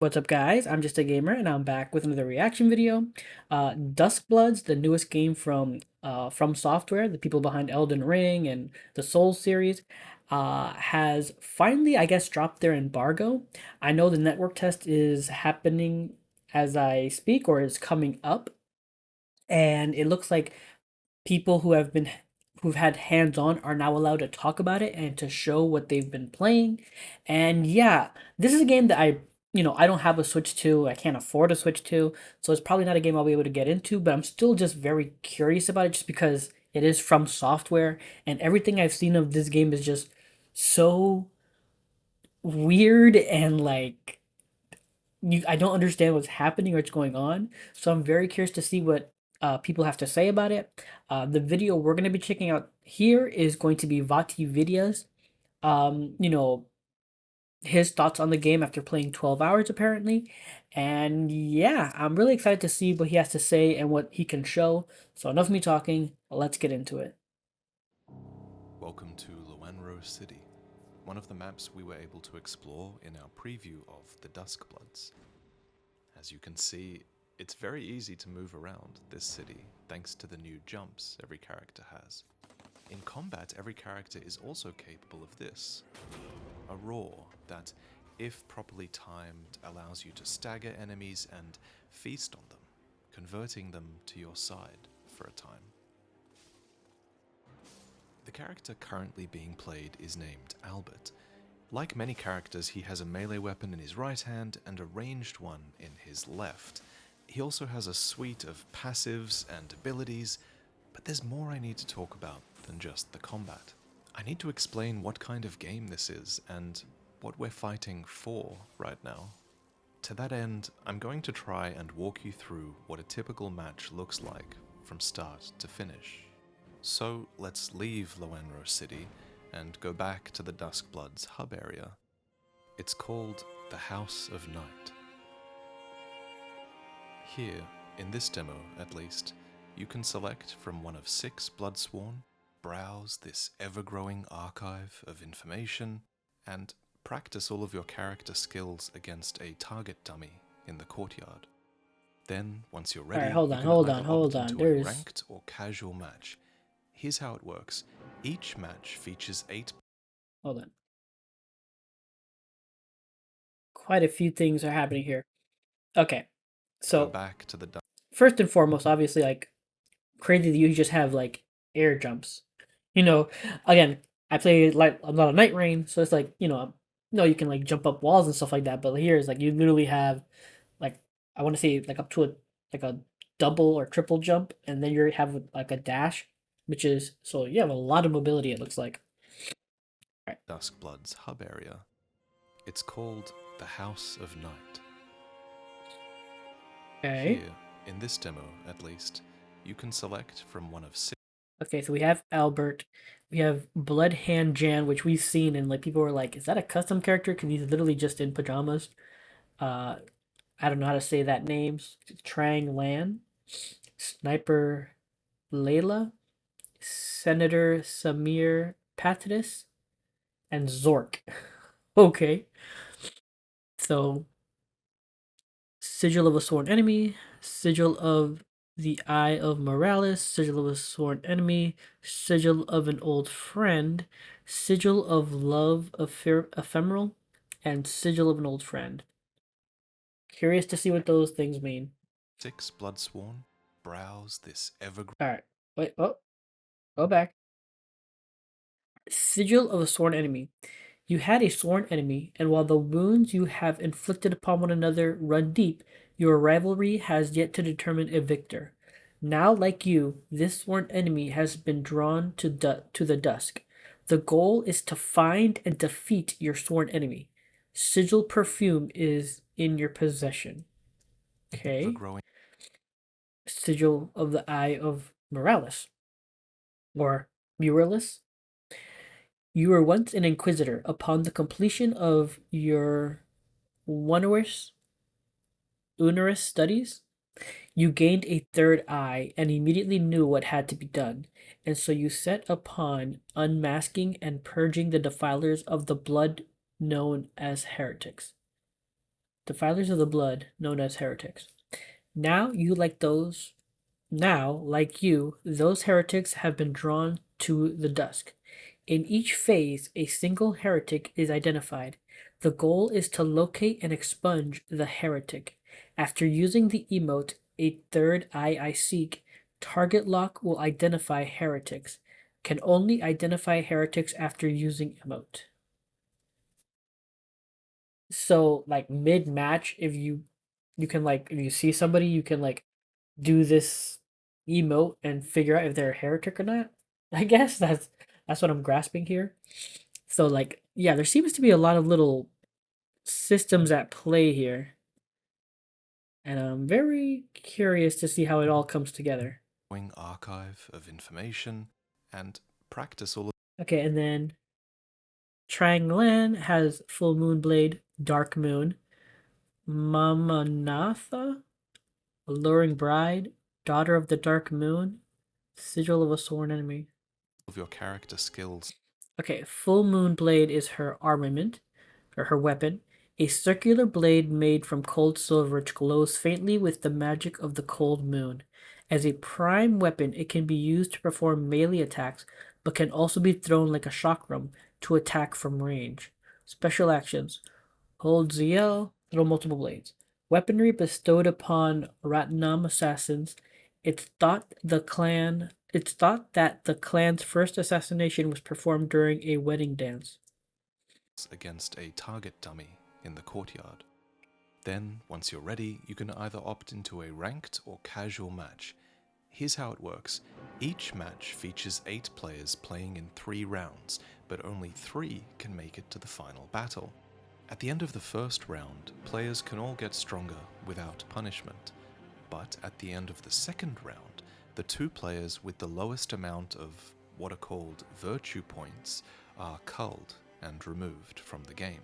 What's up, guys? I'm just a gamer, and I'm back with another reaction video. Duskbloods, the newest game from FromSoftware, the people behind Elden Ring and the Souls series, has finally, I guess, dropped their embargo. I know the network test is happening as I speak, or is coming up, and it looks like people who've had hands-on are now allowed to talk about it and to show what they've been playing. And yeah, this is a game that I don't have a Switch to, I can't afford a Switch to, so it's probably not a game I'll be able to get into, but I'm still just very curious about it just because it is from software and everything I've seen of this game is just so weird and like I don't understand what's happening or what's going on. So I'm very curious to see what people have to say about it. The video we're going to be checking out here is going to be VaatiVidya's. Um, you know, his thoughts on the game after playing 12 hours apparently. And yeah, I'm really excited to see what he has to say and what he can show. So enough of me talking. Let's get into it. Welcome to Loanro City, one of the maps we were able to explore in our preview of the Duskbloods. As you can see, it's very easy to move around this city thanks to the new jumps every character has. In combat, every character is also capable of this, a roar that, if properly timed, allows you to stagger enemies and feast on them, converting them to your side for a time. The character currently being played is named Albert. Like many characters, he has a melee weapon in his right hand and a ranged one in his left. He also has a suite of passives and abilities, but there's more I need to talk about than just the combat. I need to explain what kind of game this is and what we're fighting for right now. To that end, I'm going to try and walk you through what a typical match looks like from start to finish. So let's leave Loanro City and go back to the Duskbloods hub area. It's called the House of Night. Here, in this demo at least, you can select from one of 6 Bloodsworn, browse this ever-growing archive of information, and practice all of your character skills against a target dummy in the courtyard. Then, once you're All right, ready, hold you on, can hold either on, opt hold on. into a There's ranked or casual match. Here's how it works. Each match features 8. hold on. Quite a few things are happening here. Okay. Go So, back to the first and foremost, obviously like crazy that you just have like air jumps. You know, again, I play like a lot of Night Rain, so it's like no, you can like jump up walls and stuff like that. But here is like you literally have like I want to say like up to a double or triple jump, and then you have like a dash, which is so you have a lot of mobility. It looks like. All right. Duskbloods hub area. It's called the House of Night. Okay. Here, in this demo at least, you can select from one of 6. Okay, so we have Albert, we have Blood Hand Jan, which we've seen, and like people were like, "Is that a custom character?" Because he's literally just in pajamas. Uh, I don't know how to say that name. Trang Lan, Sniper Layla, Senator Samir Patidis, and Zork. Okay, so Sigil of a Sworn Enemy, Sigil of the Eye of Morales, Sigil of a Sworn Enemy, Sigil of an Old Friend, Sigil of Love Ephemeral, and Sigil of an Old Friend. Curious to see what those things mean. 6 Bloodsworn, browse this ever. Alright, wait, oh, go back. Sigil of a Sworn Enemy. You had a sworn enemy, and while the wounds you have inflicted upon one another run deep, your rivalry has yet to determine a victor. Now, like you, this sworn enemy has been drawn to the dusk. The goal is to find and defeat your sworn enemy. Sigil perfume is in your possession. Okay. Ever-growing. Sigil of the Eye of Morales, or Muralus. You were once an inquisitor. Upon the completion of your onerous, onerous studies, you gained a third eye and immediately knew what had to be done, and so you set upon unmasking and purging the defilers of the blood known as heretics. defilers of the blood, known as heretics. Now you like those Now, like you, those heretics have been drawn to the dusk. In each phase, a single heretic is identified. The goal is to locate and expunge the heretic. After using the emote, a third eye I seek, target lock will identify heretics. Can only identify heretics after using emote. So like mid match, if you can like if you see somebody, you can like do this emote and figure out if they're a heretic or not. I guess that's what I'm grasping here. So like yeah, there seems to be a lot of little systems at play here, and I'm very curious to see how it all comes together. archive of information and practice all of Okay, and then Tranglan has Full Moon Blade, Dark Moon, Mamanatha, Alluring Bride, Daughter of the Dark Moon, Sigil of a Sworn Enemy. your character skills. Okay, Full Moon Blade is her armament, or her weapon. A circular blade made from cold silver which glows faintly with the magic of the cold moon. As a prime weapon, it can be used to perform melee attacks, but can also be thrown like a chakram to attack from range. Special actions. Hold ZL, throw multiple blades. Weaponry bestowed upon Ratnam assassins. It's thought that the clan's first assassination was performed during a wedding dance. Against a target dummy in the courtyard. Then, once you're ready, you can either opt into a ranked or casual match. Here's how it works. Each match features 8 players playing in 3 rounds, but only 3 can make it to the final battle. At the end of the first round, players can all get stronger without punishment. But at the end of the second round, the 2 players with the lowest amount of what are called virtue points are culled and removed from the game.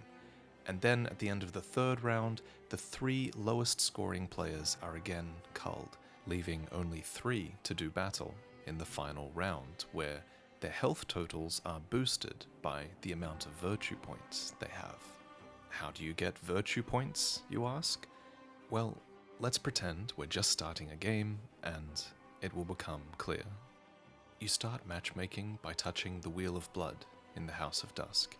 And then at the end of the third round, the 3 lowest scoring players are again culled, leaving only 3 to do battle in the final round, where their health totals are boosted by the amount of virtue points they have. How do you get virtue points, you ask? Well, let's pretend we're just starting a game, and it will become clear. You start matchmaking by touching the Wheel of Blood in the House of Dusk,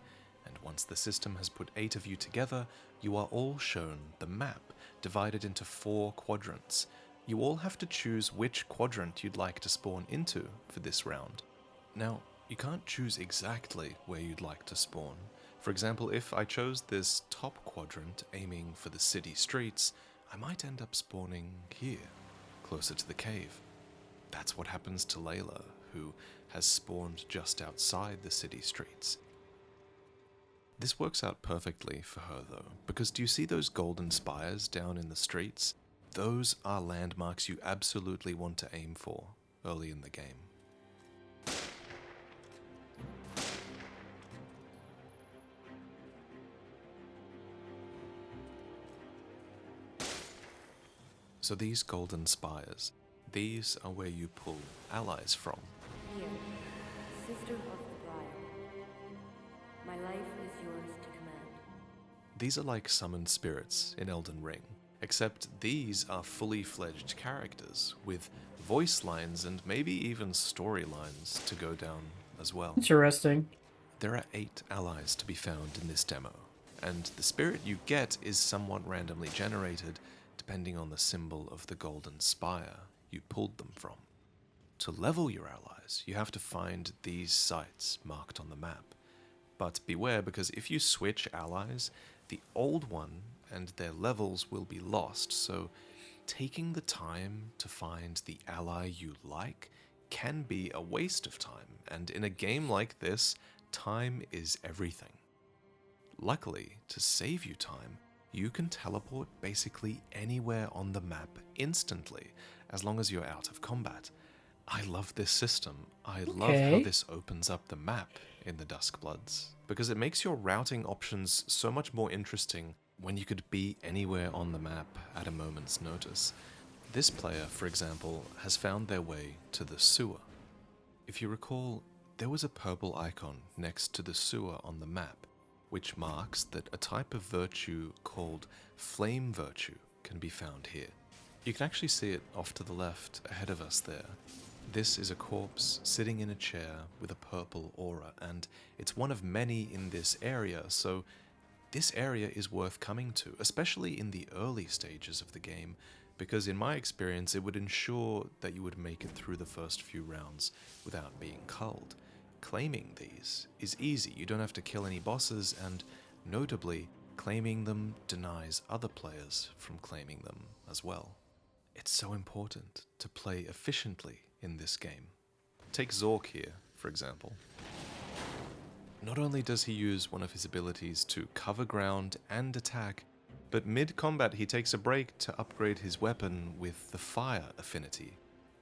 and once the system has put 8 of you together, you are all shown the map, divided into 4 quadrants. You all have to choose which quadrant you'd like to spawn into for this round. Now, you can't choose exactly where you'd like to spawn. For example, if I chose this top quadrant aiming for the city streets, I might end up spawning here, closer to the cave. That's what happens to Layla, who has spawned just outside the city streets. This works out perfectly for her though, because do you see those golden spires down in the streets? Those are landmarks you absolutely want to aim for early in the game. So these golden spires, these are where you pull allies from. Here, sister of the Briar. My life is yours to command. These are like summoned spirits in Elden Ring, except these are fully fledged characters with voice lines and maybe even storylines to go down as well. Interesting. There are 8 allies to be found in this demo, and the spirit you get is somewhat randomly generated depending on the symbol of the golden spire you pulled them from. To level your allies, you have to find these sites marked on the map. But beware, because if you switch allies, the old one and their levels will be lost, so taking the time to find the ally you like can be a waste of time, and in a game like this, time is everything. Luckily, to save you time, you can teleport basically anywhere on the map instantly, as long as you're out of combat. I love this system. I love how Okay. this opens up the map in the Duskbloods, because it makes your routing options so much more interesting when you could be anywhere on the map at a moment's notice. This player, for example, has found their way to the sewer. If you recall, there was a purple icon next to the sewer on the map. which marks that a type of virtue called flame virtue can be found here. You can actually see it off to the left ahead of us there. This is a corpse sitting in a chair with a purple aura, and it's one of many in this area, so this area is worth coming to, especially in the early stages of the game, because in my experience it would ensure that you would make it through the first few rounds without being culled. Claiming these is easy, you don't have to kill any bosses, and notably, claiming them denies other players from claiming them as well. It's so important to play efficiently in this game. Take Zork here, for example. Not only does he use one of his abilities to cover ground and attack, but mid-combat he takes a break to upgrade his weapon with the fire affinity.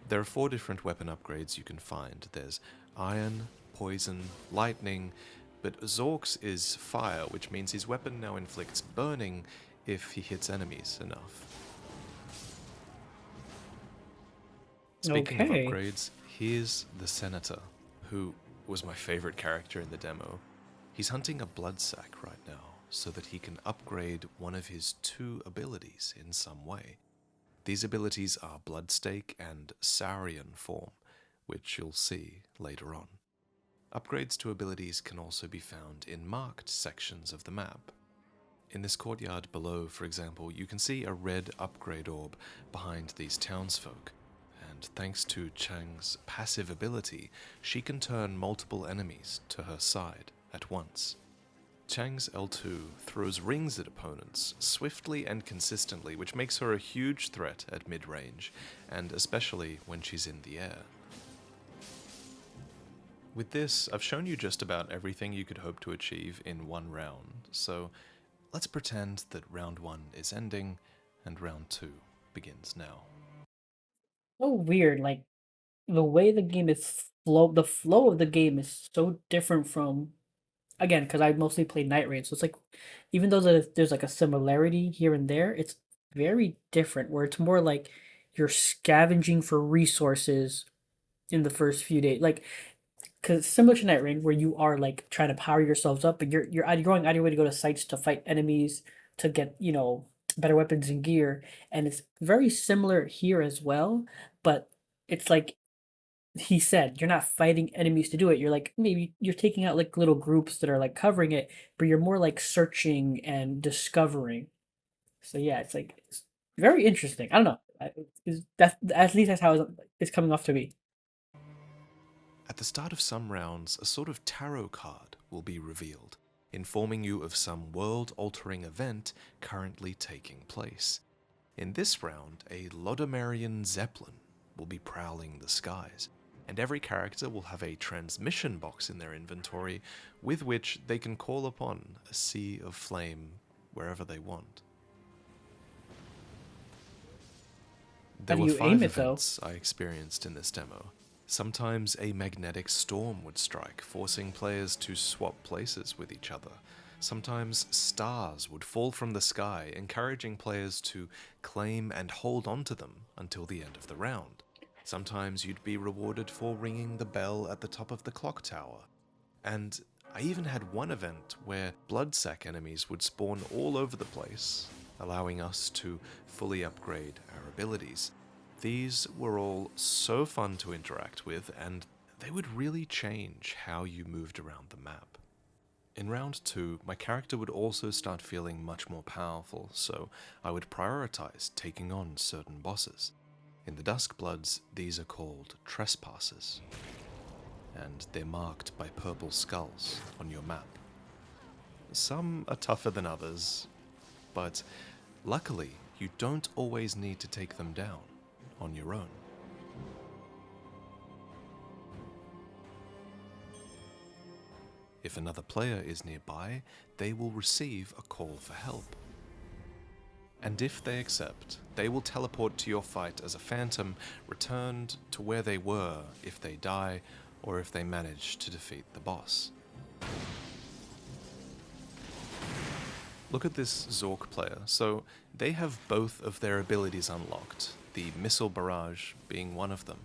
There are 4 different weapon upgrades you can find. There's iron, poison, lightning, but Zork's is fire, which means his weapon now inflicts burning if he hits enemies enough. Speaking of Okay. upgrades, here's the Senator, who was my favorite character in the demo. He's hunting a blood sac right now, so that he can upgrade one of his 2 abilities in some way. These abilities are Bloodstake and Saurian form, which you'll see later on. Upgrades to abilities can also be found in marked sections of the map. In this courtyard below, for example, you can see a red upgrade orb behind these townsfolk, and thanks to Chang's passive ability, she can turn multiple enemies to her side at once. Chang's L2 throws rings at opponents swiftly and consistently, which makes her a huge threat at mid-range, and especially when she's in the air. With this, I've shown you just about everything you could hope to achieve in one round, so let's pretend that round 1 is ending and round 2 begins now. So weird, like the way the game is the flow of the game is so different from, again, because I mostly play Night Raid, so it's like even though there's like a similarity here and there, it's very different. Where it's more like you're scavenging for resources in the first few days, like because similar to Night Raid, where you are like trying to power yourselves up, but you're going out of your way to go to sites to fight enemies to get better weapons and gear, and it's very similar here as well. But it's like he said, you're not fighting enemies to do it. You're like maybe you're taking out like little groups that are like covering it, but you're more like searching and discovering. So yeah, it's very interesting. I don't know. That's at least that's how it's coming off to me. At the start of some rounds, a sort of tarot card will be revealed, informing you of some world-altering event currently taking place. In this round, a Lodomerian Zeppelin will be prowling the skies, and every character will have a transmission box in their inventory with which they can call upon a sea of flame wherever they want. There How do were you aim 5 it though? events I experienced in this demo. Sometimes a magnetic storm would strike, forcing players to swap places with each other. Sometimes stars would fall from the sky, encouraging players to claim and hold onto them until the end of the round. Sometimes you'd be rewarded for ringing the bell at the top of the clock tower. And I even had one event where bloodsack enemies would spawn all over the place, allowing us to fully upgrade our abilities. These were all so fun to interact with, and they would really change how you moved around the map. In round 2, my character would also start feeling much more powerful, so I would prioritize taking on certain bosses. In the Duskbloods, these are called Trespassers, and they're marked by purple skulls on your map. Some are tougher than others, but luckily, you don't always need to take them down on your own. If another player is nearby, they will receive a call for help. And if they accept, they will teleport to your fight as a phantom, returned to where they were if they die or if they manage to defeat the boss. Look at this Zork player. So they have both of their abilities unlocked, the missile barrage being one of them.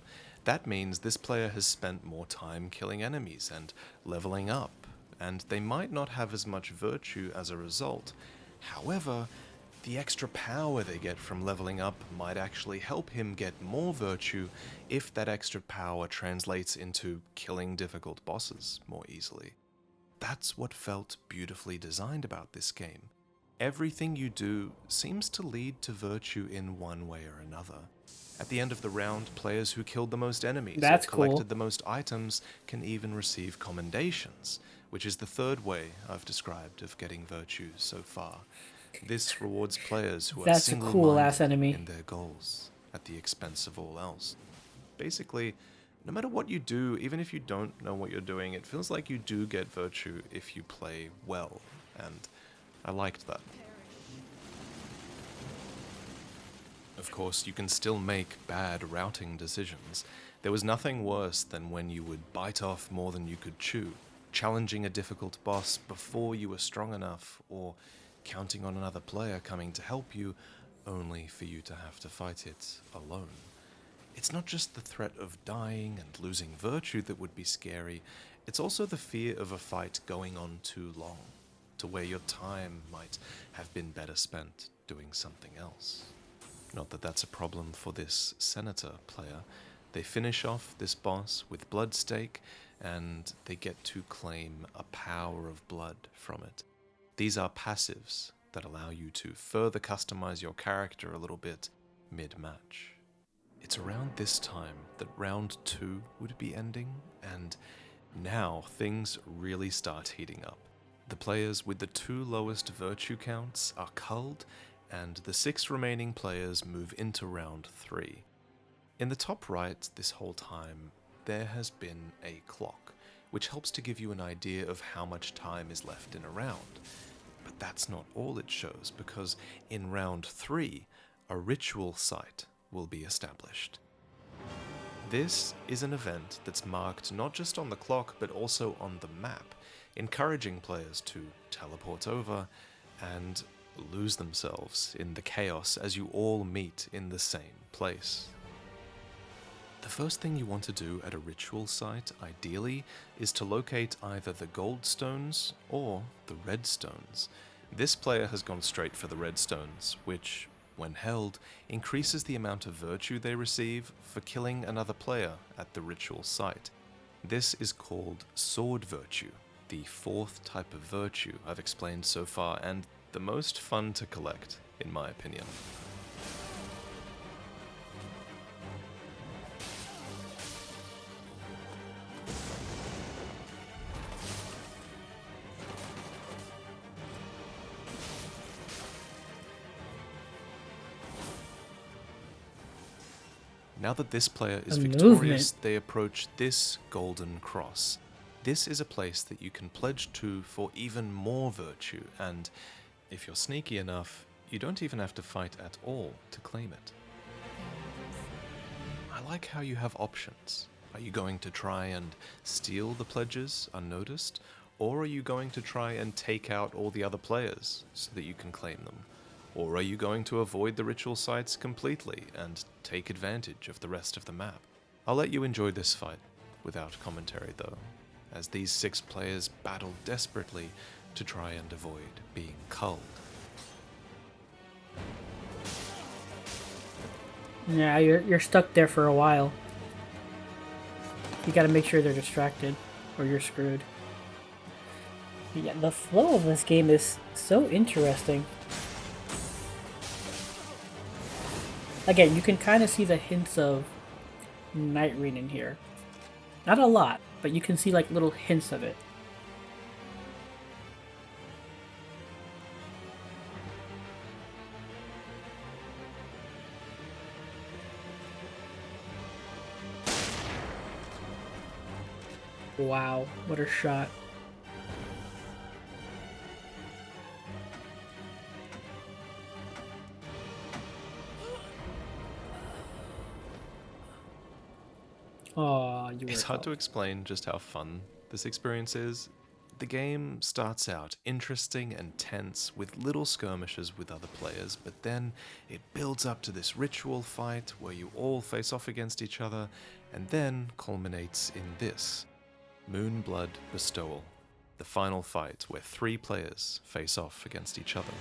That means this player has spent more time killing enemies and leveling up, and they might not have as much virtue as a result. However, the extra power they get from leveling up might actually help him get more virtue if that extra power translates into killing difficult bosses more easily. That's what felt beautifully designed about this game. Everything you do seems to lead to virtue in one way or another. At the end of the round, players who killed the most enemies That's or collected cool. the most items can even receive commendations, which is the third way I've described of getting virtue so far. This rewards players who are That's a cool ass single-minded enemy. in their goals, at the expense of all else. Basically, no matter what you do, even if you don't know what you're doing, it feels like you do get virtue if you play well, and I liked that. Of course, you can still make bad routing decisions. There was nothing worse than when you would bite off more than you could chew, challenging a difficult boss before you were strong enough, or counting on another player coming to help you, only for you to have to fight it alone. It's not just the threat of dying and losing virtue that would be scary, it's also the fear of a fight going on too long, to where your time might have been better spent doing something else. Not that that's a problem for this senator player. They finish off this boss with blood stake, and they get to claim a power of blood from it. These are passives that allow you to further customize your character a little bit mid-match. It's around this time that round 2 would be ending, and now things really start heating up. The players with the 2 lowest virtue counts are culled, and the 6 remaining players move into round 3. In the top right this whole time, there has been a clock, which helps to give you an idea of how much time is left in a round. But that's not all it shows, because in round 3, a ritual site will be established. This is an event that's marked not just on the clock, but also on the map, encouraging players to teleport over and lose themselves in the chaos as you all meet in the same place. The first thing you want to do at a ritual site, ideally, is to locate either the gold stones or the red stones. This player has gone straight for the red stones, which, when held, increases the amount of virtue they receive for killing another player at the ritual site. This is called sword virtue, the 4th type of virtue I've explained so far, and the most fun to collect, in my opinion. Now that this player is A victorious, movement. they approach this golden cross. This is a place that you can pledge to for even more virtue, and if you're sneaky enough, you don't even have to fight at all to claim it. I like how you have options. Are you going to try and steal the pledges unnoticed, or are you going to try and take out all the other players so that you can claim them? Or are you going to avoid the ritual sites completely and take advantage of the rest of the map? I'll let you enjoy this fight, without commentary though, as these 6 players battle desperately to try and avoid being culled. Yeah, you're stuck there for a while. You gotta make sure they're distracted, or you're screwed. Yeah, the flow of this game is so interesting. Again, you can kind of see the hints of Night Rain in here. Not a lot, but you can see like little hints of it. Wow, what a shot. Oh, you were It's hard to out. explain just how fun this experience is. The game starts out interesting and tense with little skirmishes with other players, but then it builds up to this ritual fight where you all face off against each other, and then culminates in this Moonblood Bestowal. the final fight where 3 players face off against each other.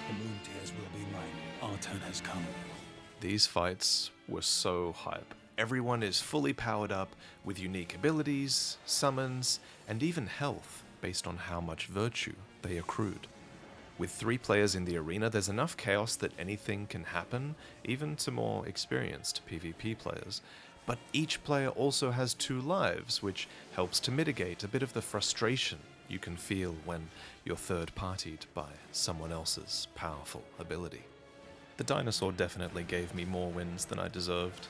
The moon tears will be mine. Our turn has come. These fights were so hype. Everyone is fully powered up with unique abilities, summons, and even health based on how much virtue they accrued. With 3 players in the arena, there's enough chaos that anything can happen, even to more experienced PvP players. But each player also has 2 lives, which helps to mitigate a bit of the frustration you can feel when you're third-partied by someone else's powerful ability. The dinosaur definitely gave me more wins than I deserved.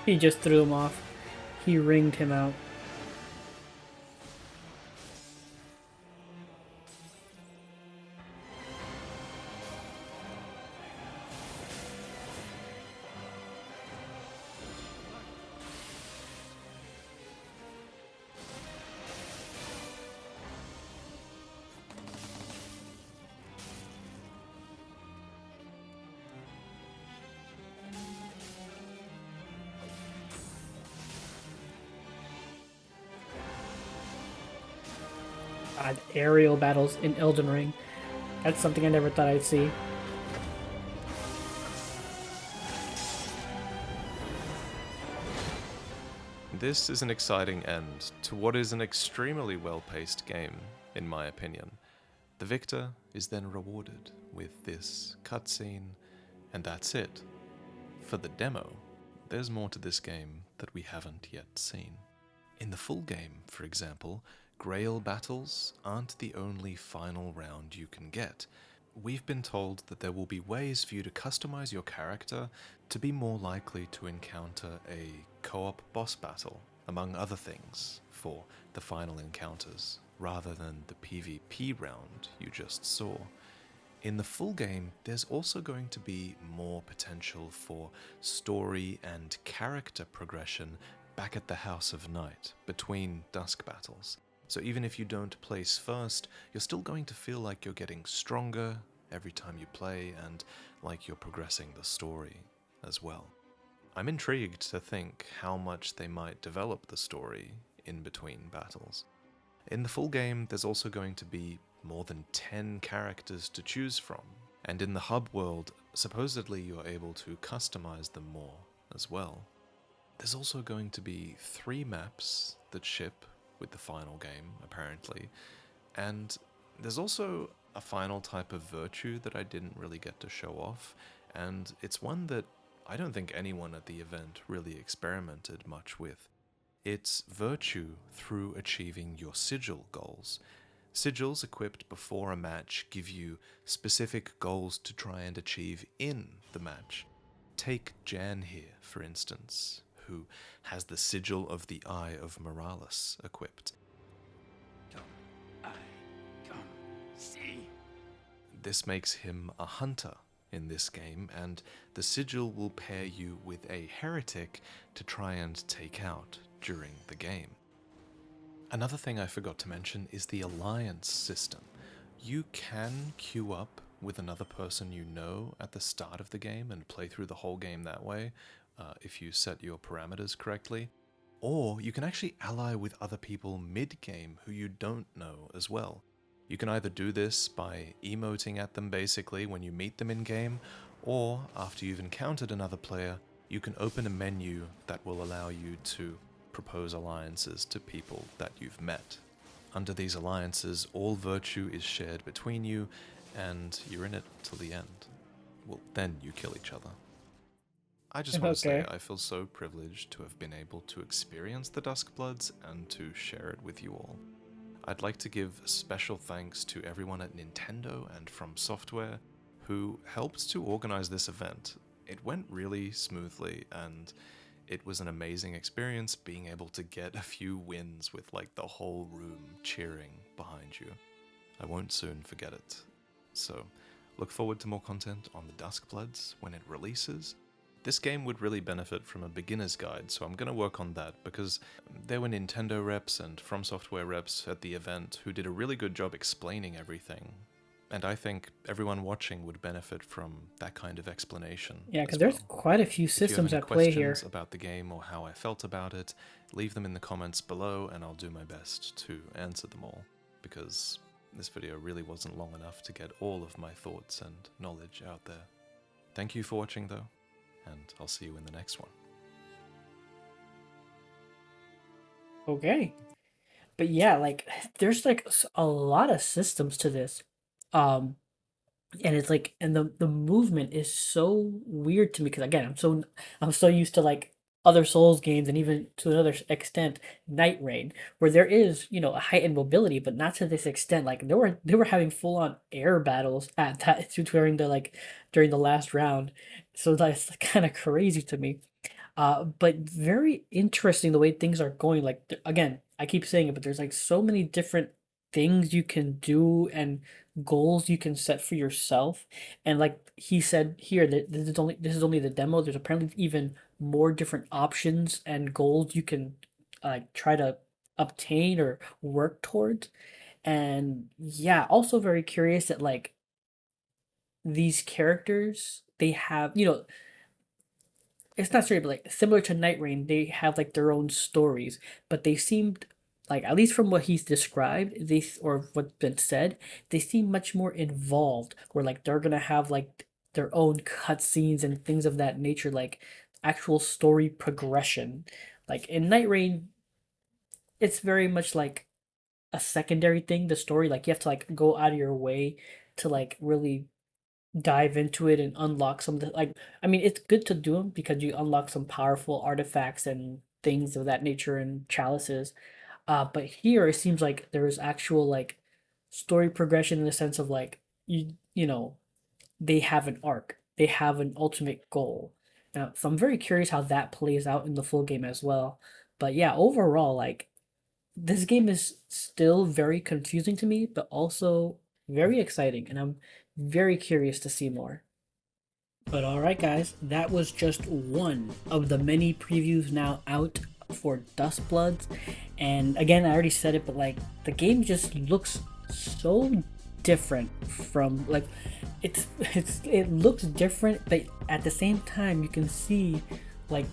He just threw him off. He ringed him out. God, aerial battles in Elden Ring. That's something I never thought I'd see. This is an exciting end to what is an extremely well-paced game, in my opinion. The victor is then rewarded with this cutscene, and that's it. For the demo, there's more to this game that we haven't yet seen. In the full game, for example, Grail battles aren't the only final round you can get. We've been told that there will be ways for you to customize your character to be more likely to encounter a co-op boss battle, among other things, for the final encounters, rather than the PvP round you just saw. In the full game, there's also going to be more potential for story and character progression back at the House of Night, between dusk battles. So even if you don't place first, you're still going to feel like you're getting stronger every time you play, and like you're progressing the story as well. I'm intrigued to think how much they might develop the story in between battles. In the full game, there's also going to be more than 10 characters to choose from, and in the hub world, supposedly you're able to customize them more as well. There's also going to be 3 maps that ship with the final game, apparently, and there's also a final type of virtue that I didn't really get to show off, and it's one that I don't think anyone at the event really experimented much with. It's virtue through achieving your sigil goals. Sigils equipped before a match give you specific goals to try and achieve in the match. Take Jan here, for instance, who has the sigil of the Eye of Morales equipped. See. This makes him a hunter in this game, and the sigil will pair you with a heretic to try and take out during the game. Another thing I forgot to mention is the alliance system. You can queue up with another person you know at the start of the game and play through the whole game that way, if you set your parameters correctly. Or you can actually ally with other people mid-game who you don't know as well. You can either do this by emoting at them basically when you meet them in-game, or after you've encountered another player, you can open a menu that will allow you to propose alliances to people that you've met. Under these alliances, all virtue is shared between you, and you're in it till the end. Well, then you kill each other. I just want to say I feel so privileged to have been able to experience the Duskbloods and to share it with you all. I'd like to give special thanks to everyone at Nintendo and FromSoftware who helped to organize this event. It went really smoothly, and it was an amazing experience being able to get a few wins with like the whole room cheering behind you. I won't soon forget it. So, look forward to more content on the Duskbloods when it releases. This game would really benefit from a beginner's guide, so I'm going to work on that, because there were Nintendo reps and FromSoftware reps at the event who did a really good job explaining everything. And I think everyone watching would benefit from that kind of explanation. Yeah, because as there's well. quite a few If you have systems any at play questions here. about the game or how I felt about it, leave them in the comments below and I'll do my best to answer them all, because this video really wasn't long enough to get all of my thoughts and knowledge out there. Thank you for watching though, and I'll see you in the next one. Okay. But yeah, like there's like a lot of systems to this. Um and it's like and the movement is so weird to me because again, I'm so used to like other Souls games and even to another extent Night Rain where there is, a heightened mobility but not to this extent. Like they were having full on air battles at that during the last round. So that's kind of crazy to me. But very interesting the way things are going. Like again, I keep saying it, but there's like so many different things you can do and goals you can set for yourself. And like he said here, that this is only the demo. There's apparently even more different options and goals you can try to obtain or work towards. And yeah, also very curious that like these characters they have, it's not straight, but like similar to Night Rain, they have like their own stories, but they seemed like at least from what he's described, or what's been said, they seem much more involved. Where like they're gonna have like their own cutscenes and things of that nature, like actual story progression. Like in Night Rain, it's very much like a secondary thing. The story, like you have to like go out of your way to like really dive into it and unlock some of the like I mean it's good to do them because you unlock some powerful artifacts and things of that nature and chalices. But here it seems like there is actual like story progression in the sense of like they have an arc, they have an ultimate goal. Now, so I'm very curious how that plays out in the full game as well. But yeah, overall, like this game is still very confusing to me, but also very exciting, and I'm very curious to see more. But alright guys, that was just one of the many previews now out for Duskbloods. And again, I already said it, but like the game just looks so different from like it looks different, but at the same time you can see like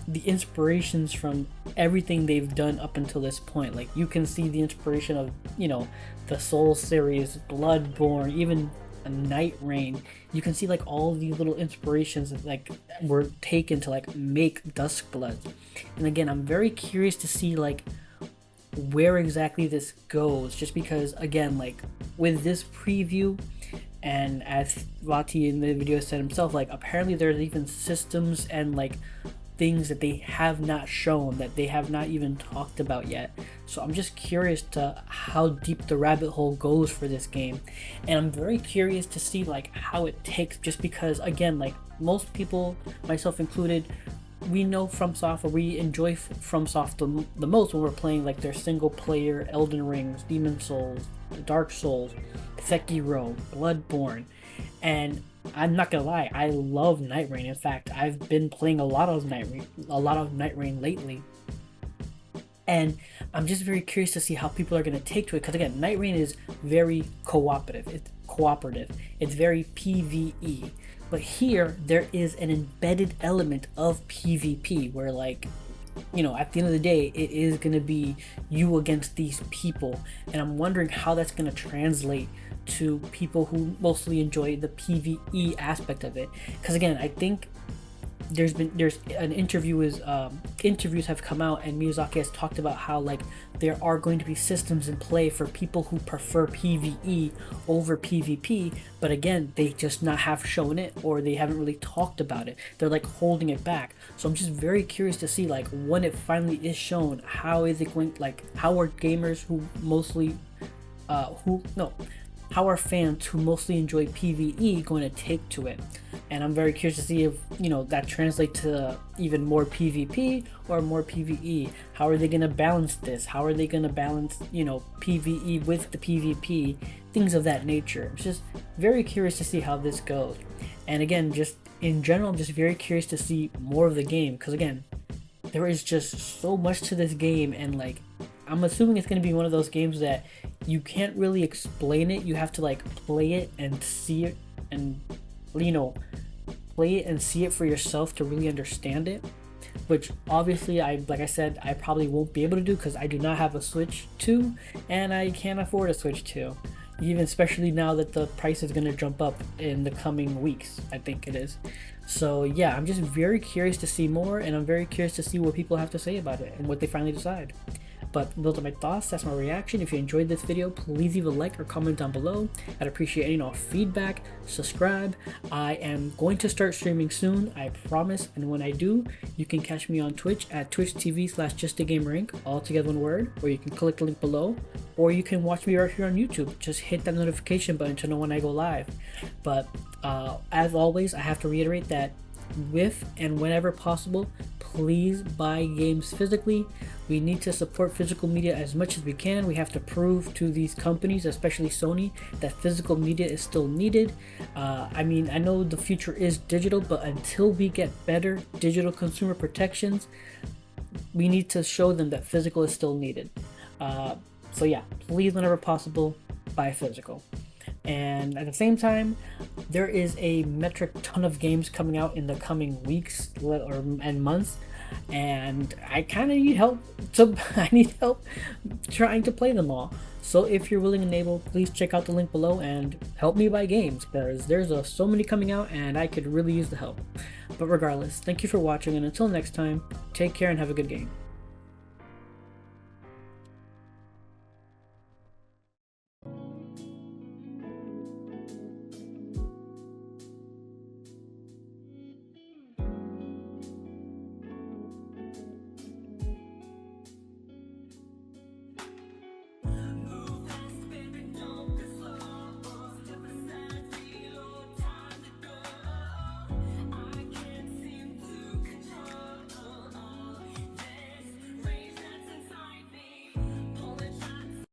the inspirations from everything they've done up until this point. Like you can see the inspiration of, the Soul series, Bloodborne, even a Night Rain. You can see like all these little inspirations that like were taken to like make Duskbloods. And again, I'm very curious to see like where exactly this goes, just because again, like with this preview, and as Vaati in the video said himself, like apparently there's even systems and like things that they have not shown, that they have not even talked about yet. So I'm just curious to how deep the rabbit hole goes for this game, and I'm very curious to see like how it takes, just because again, like most people, myself included, we know FromSoftware, we enjoy FromSoft the most when we're playing like their single player Elden Rings, Demon Souls, Dark Souls, Sekiro, Bloodborne. And I'm not gonna lie, I love Night Rain. In fact, I've been playing a lot of Night Rain lately. And I'm just very curious to see how people are gonna take to it, because again, Night Rain is very cooperative. It's very PvE. But here there is an embedded element of PvP where like, at the end of the day, it is going to be you against these people. And I'm wondering how that's going to translate to people who mostly enjoy the PvE aspect of it. Because again, I think there's an interviews have come out, and Miyazaki has talked about how like there are going to be systems in play for people who prefer PvE over PvP, but again, they just not have shown it, or they haven't really talked about it. They're like holding it back. So I'm just very curious to see like when it finally is shown, how is it going, like how are gamers who mostly how are fans who mostly enjoy PvE going to take to it. And I'm very curious to see if that translates to even more PvP or more PvE. How are they going to balance this? How are they going to balance PvE with the PvP, things of that nature. I'm just very curious to see how this goes. And again, just in general, I'm just very curious to see more of the game, because again, there is just so much to this game, and like I'm assuming it's going to be one of those games that you can't really explain it. You have to like play it and see it, and you know, play it and see it for yourself to really understand it, which obviously, like I said, I probably won't be able to do because I do not have a Switch 2 and I can't afford a Switch 2, even especially now that the price is going to jump up in the coming weeks, I think it is. So yeah, I'm just very curious to see more, and I'm very curious to see what people have to say about it and what they finally decide. But those are my thoughts, that's my reaction. If you enjoyed this video, please leave a like or comment down below. I'd appreciate any feedback. Subscribe. I am going to start streaming soon, I promise, and when I do, you can catch me on Twitch at twitch.tv/JustAGamerInc, all together one word, or you can click the link below, or you can watch me right here on YouTube. Just hit that notification button to know when I go live. But as always, I have to reiterate that if and whenever possible, please buy games physically. We need to support physical media as much as we can. We have to prove to these companies, especially Sony, that physical media is still needed. I mean, I know the future is digital, but until we get better digital consumer protections, we need to show them that physical is still needed. So yeah, please, whenever possible, buy physical. And at the same time, there is a metric ton of games coming out in the coming weeks and months, and I kind of need help. I need help trying to play them all. So if you're willing and able, please check out the link below and help me buy games, because there's so many coming out and I could really use the help. But regardless, thank you for watching, and until next time, take care and have a good game.